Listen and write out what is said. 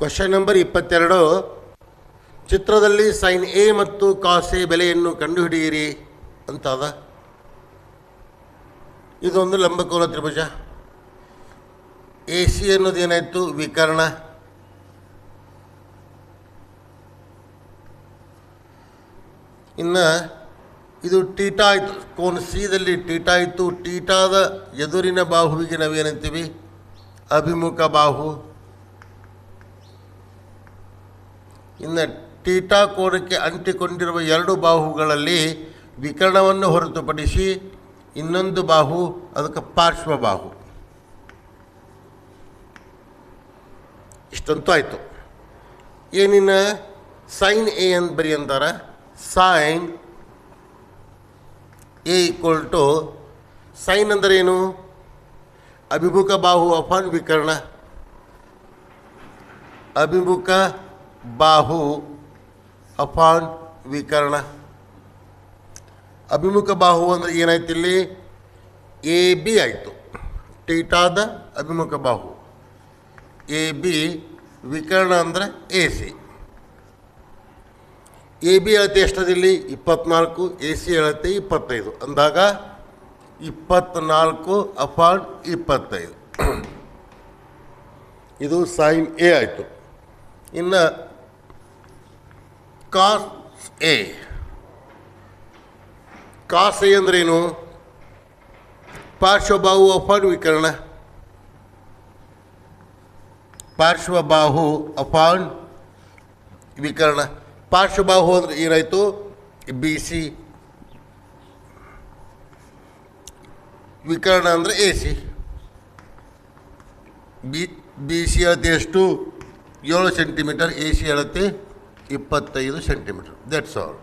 Question number 22. ಚಿತ್ರದಲ್ಲಿ sine A ಮತ್ತು cos A ಬೆಲೆಯನ್ನು ಕಂಡುಹಿಡಿಯಿರಿ ಅಂತಾದ. ಇದೊಂದು ಲಂಬಕೋನ ತ್ರಿಭುಜ. A C ಅನ್ನೋದೇನಾಯಿತು? ವಿಕರ್ಣ. ಇನ್ನು ಇದು ಟೀಟಾ ಆಯಿತು. ಕೋನ ಸಿದಲ್ಲಿ ಟೀಟಾ ಇತ್ತು. ಟೀಟಾದ ಎದುರಿನ ಬಾಹುವಿಗೆ ನಾವೇನಂತೀವಿ? ಅಭಿಮುಖ ಬಾಹು. ಇನ್ನು ಟೀಟಾ ಕೋನಕ್ಕೆ ಅಂಟಿಕೊಂಡಿರುವ ಎರಡು ಬಾಹುಗಳಲ್ಲಿ ವಿಕರ್ಣವನ್ನು ಹೊರತುಪಡಿಸಿ ಇನ್ನೊಂದು ಬಾಹು, ಅದಕ್ಕೆ ಪಾರ್ಶ್ವಬಾಹು. ಇಷ್ಟಂತೂ ಆಯಿತು. ಏನಿನ್ನ ಸೈನ್ ಎ ಅಂತ ಬರಿ ಅಂತಾರೆ. Sign A equal to, sign ಅಂದರೆ ಏನು? ಅಭಿಮುಖ ಬಾಹು ಅಪಾನ್ ವಿಕರ್ಣ. ಅಭಿಮುಖ ಬಾಹು ಅಪಾನ್ ವಿಕರ್ಣ. ಅಭಿಮುಖ ಬಾಹು ಅಂದರೆ ಏನಾಯ್ತು? ಇಲ್ಲಿ ಎ ಬಿ ಆಯಿತು. ಟೀಟಾದ ಅಭಿಮುಖ ಬಾಹು ಎ ಬಿ. ವಿಕರ್ಣ ಅಂದರೆ ಎ ಸಿ. ಎ ಬಿ ಅಳತೆ ಎಷ್ಟದಿಲ್ಲಿ? 24. ಎ ಸಿ ಅಳತೆ 25. ಅಂದಾಗ 24 ಅಪಾನ್ 25. ಇದು ಸೈನ್ ಎ ಆಯಿತು. ಇನ್ನು ಕಾಸ್ ಎ. ಕಾಸ್ ಎ ಅಂದ್ರೇನು? ಪಾರ್ಶ್ವಬಾಹು ಅಪಾನ್ ವಿಕರ್ಣ. ಪಾರ್ಶ್ವಬಾಹು ಅಪಾನ್ ವಿಕರ್ಣ. ಪಾರ್ಶ್ವಬಾಹು ಅಂದರೆ ಏನಾಯಿತು? B C. ವಿಕರ್ಣ ಅಂದರೆ ಎ ಸಿ. ಬಿ ಸಿ ಅಳತೆ ಎಷ್ಟು? 7 ಸೆಂಟಿಮೀಟರ್. ಎ ಸಿ ಅಳತೆ 25 ಸೆಂಟಿಮೀಟರ್. That's all.